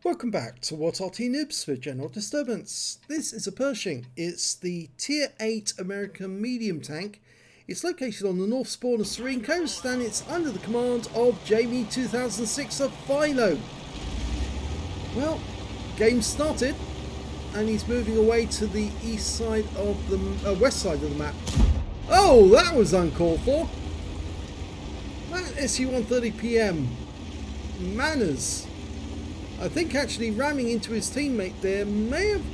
Welcome back to What Arty Noobs for General Disturbance. This is a Pershing. It's the Tier 8 American medium tank. It's located on the north spawn of Serene Coast and it's under the command of Jamie 2006 of FILO. Well, game started and he's moving away to the east side of the west side of the map. Oh, that was uncalled for. That SU-130PM. Manners. I think actually ramming into his teammate there may have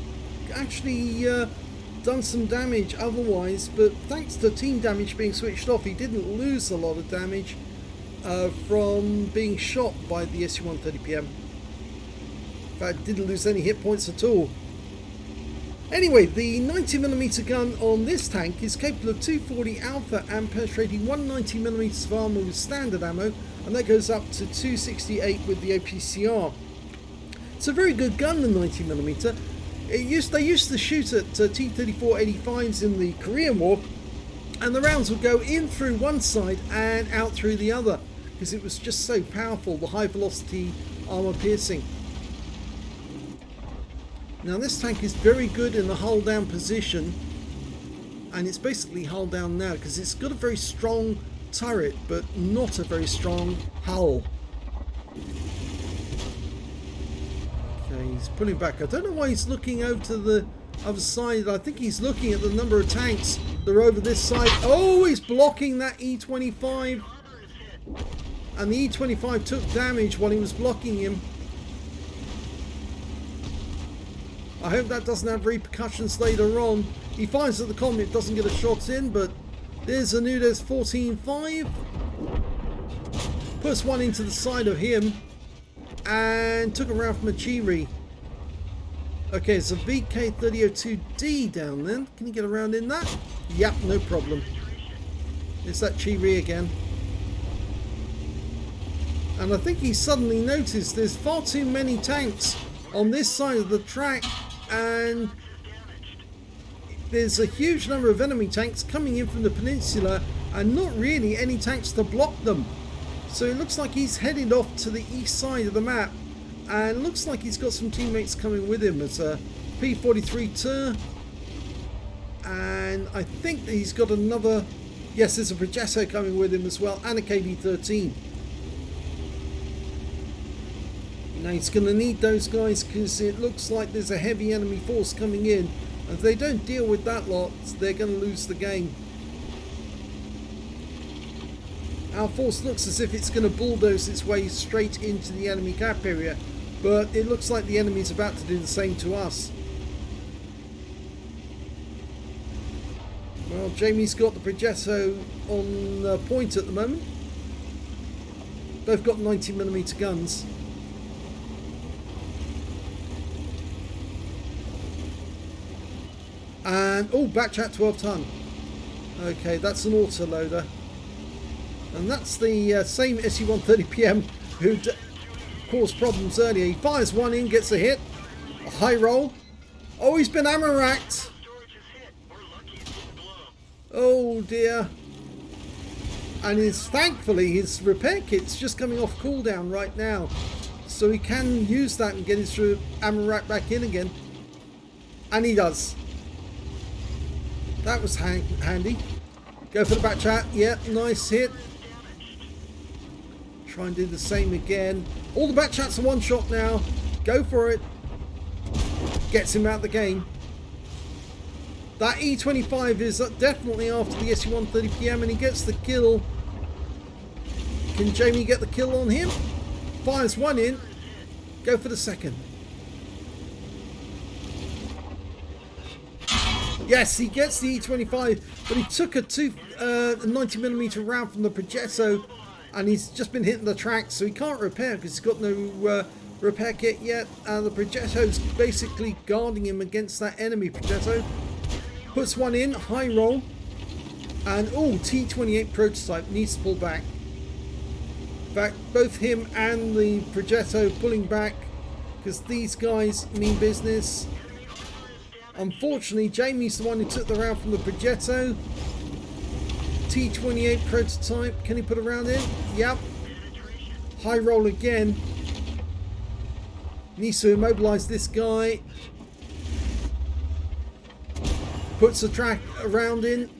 actually done some damage otherwise, but thanks to team damage being switched off, he didn't lose a lot of damage from being shot by the SU-130PM. In fact, didn't lose any hit points at all. Anyway, the 90mm gun on this tank is capable of 240 alpha and penetrating 190mm of armor with standard ammo, and that goes up to 268 with the OPCR. It's a very good gun, the 90mm. They used to shoot at T-34-85s in the Korean War, and the rounds would go in through one side and out through the other because it was just so powerful, the high velocity armor piercing. Now this tank is very good in the hull down position, and it's basically hull down now because it's got a very strong turret but not a very strong hull. He's pulling back. I don't know why he's looking over to the other side. I think he's looking at the number of tanks that are over this side. Oh, he's blocking that E25. And the E25 took damage while he was blocking him. I hope that doesn't have repercussions later on. He fires at the column, it doesn't get a shot in, but there's a Nudes 14.5. Puts one into the side of him. And took around from a Chiri. Okay, it's a VK3002D down then. Can you get around in that? Yep, no problem. It's that Chiri again. And I think he suddenly noticed there's far too many tanks on this side of the track, and there's a huge number of enemy tanks coming in from the peninsula and not really any tanks to block them. So it looks like he's headed off to the east side of the map, and looks like he's got some teammates coming with him. It's a P43 Tur, and I think that he's got another, yes, there's a Progetto coming with him as well, and a KD-13. Now he's going to need those guys because it looks like there's a heavy enemy force coming in. If they don't deal with that lot, they're going to lose the game. Our force looks as if it's going to bulldoze its way straight into the enemy cap area, but it looks like the enemy's about to do the same to us. Well, Jamie's got the Progetto on point at the moment. Both got 90mm guns. And, oh, backchat 12 ton. Okay, that's an autoloader. And that's the same SU-130PM who caused problems earlier. He fires one in, gets a hit. A high roll. Oh, he's been ammo racked. Oh dear. And thankfully his repair kit's just coming off cooldown right now. So he can use that and get his ammo rack back in again. And he does. That was handy. Go for the back chat. Yep, nice hit. Try and do the same again. All the back chats are one shot now. Go for it. Gets him out of the game. That E25 is definitely after the SU-130PM, and he gets the kill. Can Jamie get the kill on him? Fires one in. Go for the second. Yes, he gets the E25, but he took a 90mm round from the Progetto, and he's just been hitting the track, so he can't repair because he's got no repair kit yet. And the Progetto's basically guarding him against that enemy Progetto. Puts one in, high roll, and oh, T28 prototype needs to pull back. In fact, both him and the Progetto pulling back because these guys mean business. Unfortunately, Jamie's the one who took the round from the Progetto. T28 prototype, can he put a round in? Yep. High roll again. Needs to immobilise this guy. Puts a track around in.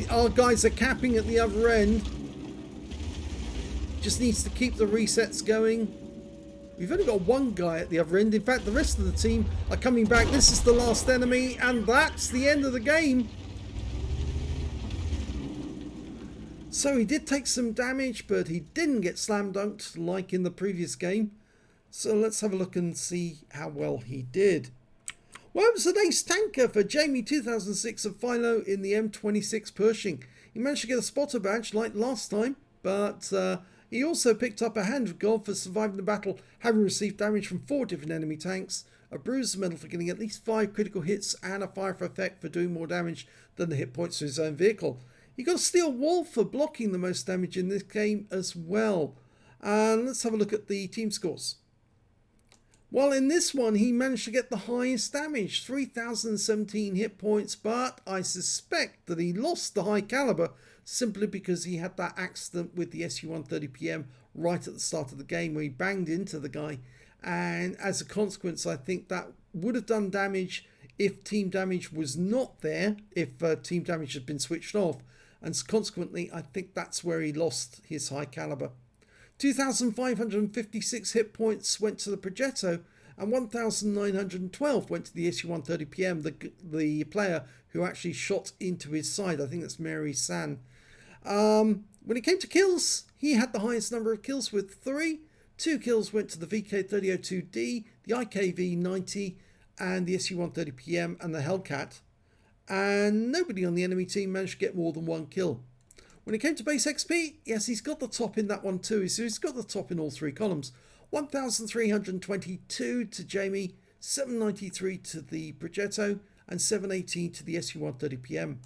Our guys are capping at the other end. Just needs to keep the resets going. We've only got one guy at the other end. In fact, the rest of the team are coming back. This is the last enemy, and that's the end of the game. So he did take some damage, but he didn't get slam dunked like in the previous game. So let's have a look and see how well he did. Well, it was an ace tanker for Jamie 2006 of FILO in the M26 Pershing. He managed to get a spotter badge like last time, but he also picked up a 100 gold for surviving the battle, having received damage from 4 different enemy tanks, a bruiser medal for getting at least 5 critical hits, and a fire for effect for doing more damage than the hit points to his own vehicle. He got a steel wall for blocking the most damage in this game as well. And let's have a look at the team scores. Well, in this one, he managed to get the highest damage, 3,017 hit points, but I suspect that he lost the high caliber simply because he had that accident with the SU-130PM right at the start of the game where he banged into the guy. And as a consequence, I think that would have done damage if team damage was not there, if team damage had been switched off. And consequently, I think that's where he lost his high caliber. 2,556 hit points went to the Progetto, and 1,912 went to the SU-130PM, the player who actually shot into his side. I think that's Mary San. When it came to kills, he had the highest number of kills with 3. 2 kills went to the VK3002D, the IKV90, and the SU-130PM and the Hellcat. And nobody on the enemy team managed to get more than 1 kill. When it came to base XP, yes, he's got the top in that one too. So he's got the top in all 3 columns. 1,322 to Jamie, 793 to the Progetto, and 718 to the SU-130PM.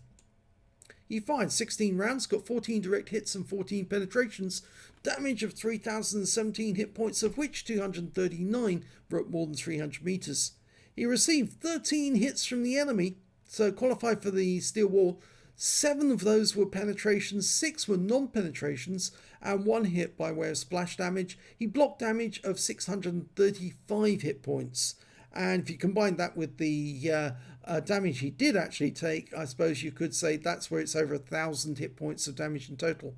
He fired 16 rounds, got 14 direct hits and 14 penetrations, damage of 3,017 hit points, of which 239 broke more than 300 meters. He received 13 hits from the enemy, so qualified for the steel wall. 7 of those were penetrations, 6 were non-penetrations, and 1 hit by way of splash damage. He blocked damage of 635 hit points. And if you combine that with the damage he did actually take, I suppose you could say that's where it's over 1,000 hit points of damage in total.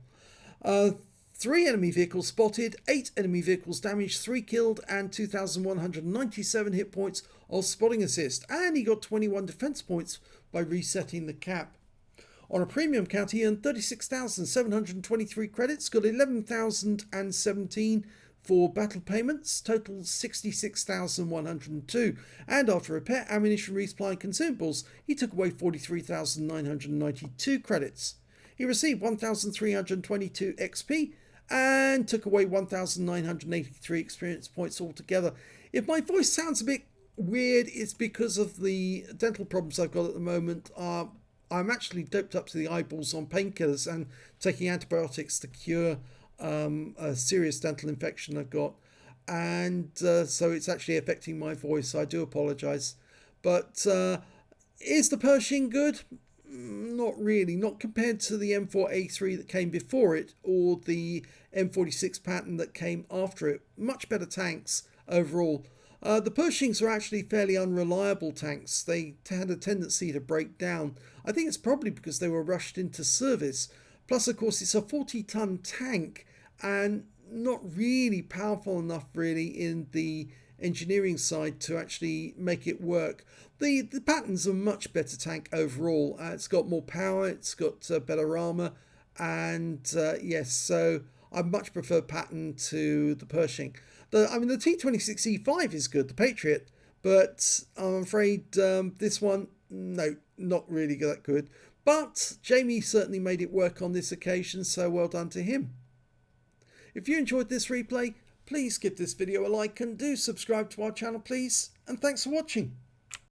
3 enemy vehicles spotted, 8 enemy vehicles damaged, 3 killed, and 2,197 hit points of spotting assist. And he got 21 defense points by resetting the cap. On a premium count, he earned 36,723 credits, got 11,017 for battle payments, total 66,102. And after repair, ammunition, resupply and consumables, he took away 43,992 credits. He received 1,322 XP and took away 1,983 experience points altogether. If my voice sounds a bit weird, it's because of the dental problems I've got at the moment. I'm actually doped up to the eyeballs on painkillers and taking antibiotics to cure a serious dental infection I've got. And so it's actually affecting my voice, so I do apologise. But is the Pershing good? Not really. Not compared to the M4A3 that came before it or the M46 pattern that came after it. Much better tanks overall. The Pershings are actually fairly unreliable tanks. They had a tendency to break down. I think it's probably because they were rushed into service. Plus, of course, it's a 40-ton tank and not really powerful enough really in the engineering side to actually make it work. The Patton's a much better tank overall. It's got more power, it's got better armour, and yes, so I much prefer Patton to the Pershing. The T26E5 is good, the Patriot, but I'm afraid this one, no, not really that good. But Jamie certainly made it work on this occasion, so well done to him. If you enjoyed this replay, please give this video a like and do subscribe to our channel, please. And thanks for watching.